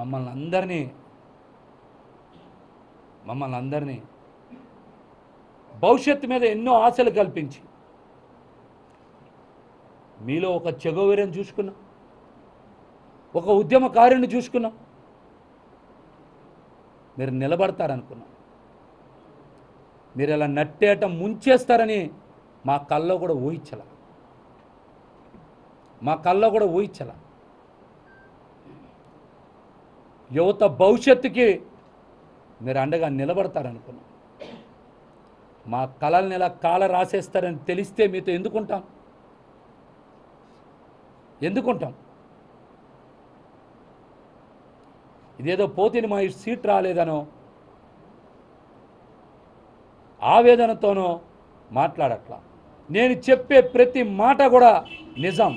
మమ్మల్ని అందరినీ భవిష్యత్తు మీద ఎన్నో ఆశలు కల్పించి మీలో ఒక చెగోవీరని చూసుకున్నాం, ఒక ఉద్యమకారుని చూసుకున్నాం. మీరు నిలబడతారనుకున్నాం. మీరు ఇలా నట్టేట ముంచేస్తారని మా కల్లో కూడా ఊహించల. యువత భవిష్యత్తుకి మీరు అండగా నిలబడతారనుకున్నాం. మా కళల్ని ఇలా కాల రాసేస్తారని తెలిస్తే మీతో ఎందుకుంటాం? ఇదేదో పోతిని మా సీట్ రాలేదనో ఆవేదనతోనో మాట్లాడట్లా. నేను చెప్పే ప్రతి మాట కూడా నిజం.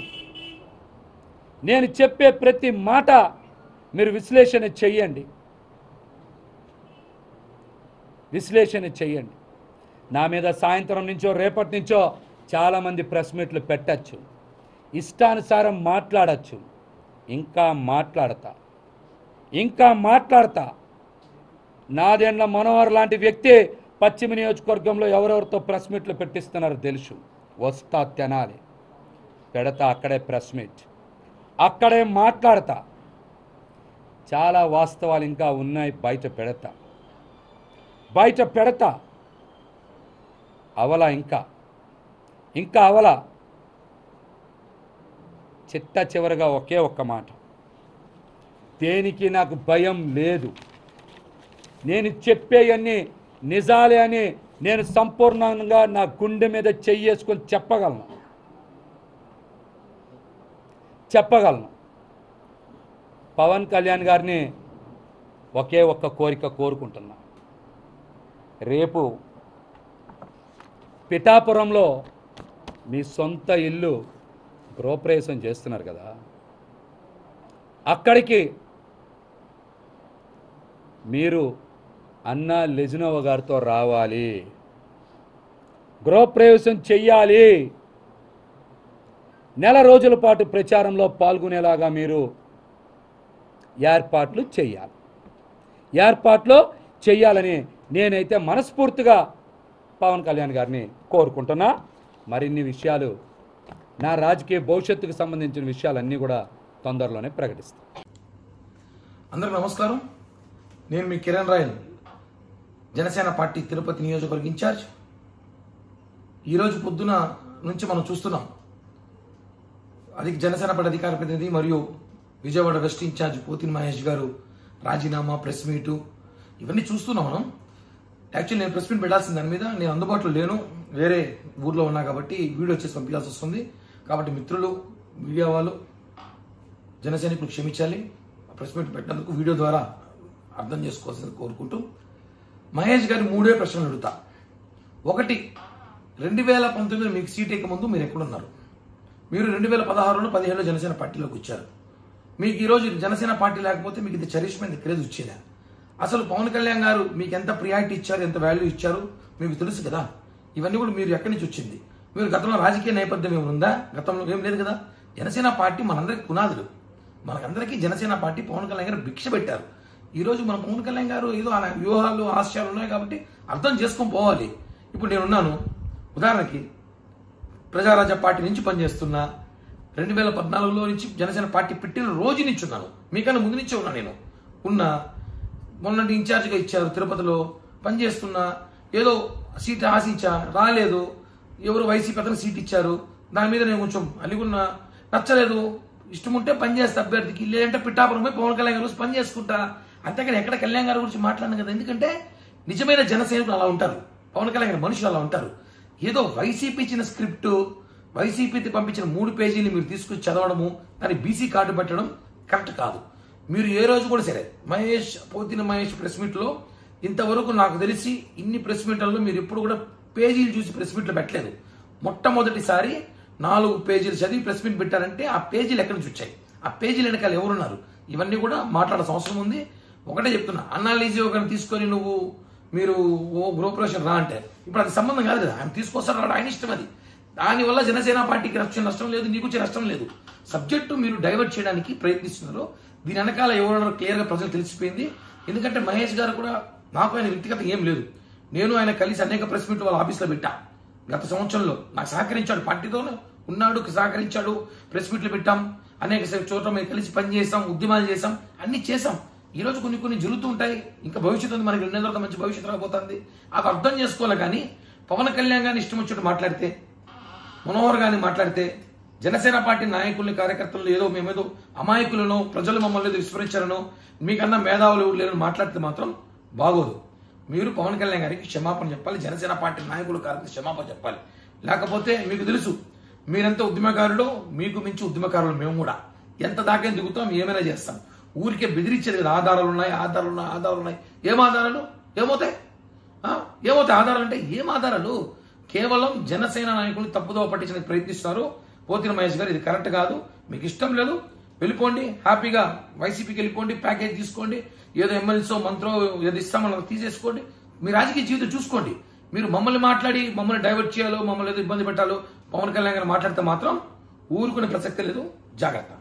నేను చెప్పే ప్రతి మాట మీరు విశ్లేషణ చెయ్యండి. నా మీద సాయంత్రం నుంచో రేపటి నుంచో చాలామంది ప్రెస్ మీట్లు పెట్టచ్చు, ఇష్టానుసారం మాట్లాడచ్చు. ఇంకా మాట్లాడతా. నాదేండ్ల మనోహర్ లాంటి వ్యక్తి పశ్చిమ నియోజకవర్గంలో ఎవరెవరితో ప్రెస్ మీట్లు పెట్టిస్తున్నారో తెలుసు. వస్తా తెనాలి, పెడతా అక్కడే ప్రెస్ మీట్, అక్కడే మాట్లాడతా. చాలా వాస్తవాలు ఇంకా ఉన్నాయి, బయట పెడతా. అవలా ఇంకా అవలా. చివరగా ఒకే ఒక్క మాట, దేనికి నాకు భయం లేదు. నేను చెప్పేవన్నీ నిజాలే అని నేను సంపూర్ణంగా నా గుండె మీద చెయ్యేసుకొని చెప్పగలను. పవన్ కళ్యాణ్ గారిని ఒకే ఒక్క కోరిక కోరుకుంటున్నా. రేపు పిఠాపురంలో మీ సొంత ఇల్లు గృహప్రవేశం చేస్తున్నారు కదా, అక్కడికి మీరు అన్నా లెజినోవా గారితో రావాలి, గృహప్రవేశం చెయ్యాలి. నెల రోజుల పాటు ప్రచారంలో పాల్గొనేలాగా మీరు ఏర్పాట్లు చేయాలని నేనైతే మనస్ఫూర్తిగా పవన్ కళ్యాణ్ గారిని కోరుకుంటున్నా. మరిన్ని విషయాలు, నా రాజకీయ భవిష్యత్తుకు సంబంధించిన విషయాలన్నీ కూడా తొందరలోనే ప్రకటిస్తాను. అందరికీ నమస్కారం. నేను మీ కిరణ్ రాయల్, జనసేన పార్టీ తిరుపతి నియోజకవర్గ ఇన్ఛార్జ్. ఈరోజు పొద్దున నుంచి మనం చూస్తున్నాం, అది జనసేన పార్టీ అధికార ప్రతినిధి మరియు విజయవాడ వెస్ట్ ఇన్ఛార్జ్ పోతిని మహేష్ గారు రాజీనామా, ప్రెస్ మీటు ఇవన్నీ చూస్తున్నాం మనం. యాక్చువల్లీ నేను ప్రెస్ మీట్ పెట్టాల్సిన దాని మీద నేను అందుబాటులో లేను, వేరే ఊర్లో ఉన్నా కాబట్టి వీడియో చేసి పంపించాల్సి వస్తుంది. కాబట్టి మిత్రులు, మీడియా వాళ్ళు, జనసైనికులు క్షమించాలి. ప్రెస్ మీట్ పెట్టినందుకు వీడియో ద్వారా అర్థం చేసుకోవాల్సింది కోరుకుంటూ, మహేష్ గారి 3 ప్రశ్నలు అడుగుతా. ఒకటి, 2019 మీకు సీట్ ఎక్క ముందు మీరు ఎక్కడున్నారు? మీరు 2016లో 17లో జనసేన పార్టీలోకి వచ్చారు. మీకు ఈరోజు జనసేన పార్టీ లేకపోతే మీకు ఇది చరిష్మా, క్రేజ్ వచ్చేదా? అసలు పవన్ కళ్యాణ్ గారు మీకు ఎంత ప్రియారిటీ ఇచ్చారు, ఎంత వాల్యూ ఇచ్చారు మీకు తెలుసు కదా. ఇవన్నీ కూడా మీరు ఎక్కడి నుంచి వచ్చింది? మీరు గతంలో రాజకీయ నేపథ్యం ఏమైనా ఉందా? గతంలో ఏం లేదు కదా. జనసేన పార్టీ మనందరికీ పునాదులు. మనకందరికీ జనసేన పార్టీ పవన్ కళ్యాణ్ గారు భిక్ష పెట్టారు. ఈరోజు మన పవన్ కళ్యాణ్ గారు ఏదో ఆయన వ్యూహాలు, ఆశయాలు ఉన్నాయి కాబట్టి అర్థం చేసుకొని పోవాలి. ఇప్పుడు నేనున్నాను, ఉదాహరణకి ప్రజారాజ్య పార్టీ నుంచి పనిచేస్తున్నా. 2014లో నుంచి జనసేన పార్టీ పెట్టిన రోజు నుంచి ఉన్నాను, మీకన్నా ముందు నుంచే ఉన్నా. నేను మొన్నటి ఇన్ఛార్జిగా ఇచ్చారు, తిరుపతిలో పనిచేస్తున్నా. ఏదో సీట్ ఆశించా, రాలేదు. ఎవరు వైసీపీ అతను సీట్ ఇచ్చారు, దాని మీద నేను కొంచెం అలిగున్నా, నచ్చలేదు. ఇష్టం ఉంటే పనిచేస్తా అభ్యర్థికి, లేదంటే పిఠాపురం పోయి పవన్ కళ్యాణ్ గారు పని చేసుకుంటా. అంతేకాని ఎక్కడ కళ్యాణ్ గారి గురించి మాట్లాడను కదా. ఎందుకంటే నిజమైన జనసైనికులు అలా ఉంటారు, పవన్ కళ్యాణ్ గారి మనుషులు అలా ఉంటారు. ఏదో వైసీపీ ఇచ్చిన స్క్రిప్ట్, వైసీపీకి పంపించిన 3 పేజీలు మీరు తీసుకొచ్చి చదవడము, దాన్ని బీసీ కార్డు పెట్టడం కరెక్ట్ కాదు. మీరు ఏ రోజు కూడా సరే పోతిన మహేష్ ప్రెస్ మీట్లో ఇంతవరకు నాకు తెలిసి ఇన్ని ప్రెస్ మీట్లలో మీరు ఎప్పుడు కూడా పేజీలు చూసి ప్రెస్ మీట్లు పెట్టలేదు. మొట్టమొదటిసారి 4 పేజీలు చదివి ప్రెస్ మీట్ పెట్టారంటే ఆ పేజీలు ఎక్కడి నుంచి వచ్చాయి, ఆ పేజీలు వెనకాల ఎవరున్నారు, ఇవన్నీ కూడా మాట్లాడాల్సిన అవసరం ఉంది. ఒకటే చెప్తున్నా, అన్నాలీజీ ఒకరిని తీసుకొని మీరు గృహప్రవేశం రా అంటే ఇప్పుడు అది సంబంధం కాదు కదా. ఆయన తీసుకొస్తారు, ఆయన ఇష్టం. అది దానివల్ల జనసేన పార్టీకి నష్టం లేదు, నీకు వచ్చే నష్టం లేదు. సబ్జెక్టు మీరు డైవర్ట్ చేయడానికి ప్రయత్నిస్తున్నారు. దీని వెనకాల ఎవరో క్లియర్గా ప్రజలు తెలిసిపోయింది. ఎందుకంటే మహేష్ గారు కూడా నాకు ఆయన వ్యక్తిగత ఏం లేదు. నేను ఆయన కలిసి అనేక ప్రెస్ మీట్లు వాళ్ళ ఆఫీస్లో పెట్టా. గత సంవత్సరంలో నాకు సహకరించాడు, పార్టీతోనే ఉన్నాడు, సహకరించాడు. ప్రెస్ మీట్లు పెట్టాం, అనేక చోట్ల మేము కలిసి పనిచేసాం, ఉద్యమాలు చేసాం, అన్ని చేసాం. ఈ రోజు కొన్ని జరుగుతూ ఉంటాయి. ఇంకా భవిష్యత్తు ఉంది, మనకి 2 నెలల తర్వాత మంచి భవిష్యత్తు రాబోతుంది. అది అర్థం చేసుకోవాలి. కానీ పవన్ కళ్యాణ్ గారిని ఇష్టం వచ్చినట్టు మాట్లాడితే, మనోహర్ గారిని మాట్లాడితే, జనసేన పార్టీ నాయకుల్ని కార్యకర్తలు ఏదో మేమేదో అమాయకులను, ప్రజలు మమ్మల్ని ఏదో విస్మరించారనో, మీకన్నా మేధావులు లేదని మాట్లాడితే మాత్రం బాగోదు. మీరు పవన్ కళ్యాణ్ గారికి క్షమాపణ చెప్పాలి, జనసేన పార్టీ నాయకులు కార్యకర్తలు క్షమాపణ చెప్పాలి. లేకపోతే మీకు తెలుసు మీరెంత ఉద్యమకారులు, మీకు మించి ఉద్యమకారులు మేము కూడా. ఎంత దాకా దిగుతాం, ఏమైనా చేస్తాం. ఊరికే బెదిరించేది కదా, ఆధారాలు ఉన్నాయి. ఏం ఆధారాలు? ఏమవుతాయి ఆధారాలు అంటే? ఏం ఆధారాలు? కేవలం జనసేన నాయకులు తప్పుదోవ పట్టించడానికి ప్రయత్నిస్తున్నారు. పోతిన మహేష్ గారు ఇది కరెక్ట్ కాదు, మీకు ఇష్టం లేదు వెళ్ళిపోండి, హ్యాపీగా వైసీపీకి వెళ్ళిపోండి, ప్యాకేజ్ తీసుకోండి, ఏదో ఎమ్మెల్యేసో మంత్రో ఏదో ఇస్తామో తీసేసుకోండి, మీ రాజకీయ జీవితం చూసుకోండి. మీరు మమ్మల్ని మాట్లాడి మమ్మల్ని డైవర్ట్ చేయాలో, మమ్మల్ని ఏదో ఇబ్బంది పెట్టాలో పవన్ కళ్యాణ్ గారు మాట్లాడితే మాత్రం ఊరుకునే ప్రసక్తే లేదు. జాగ్రత్త.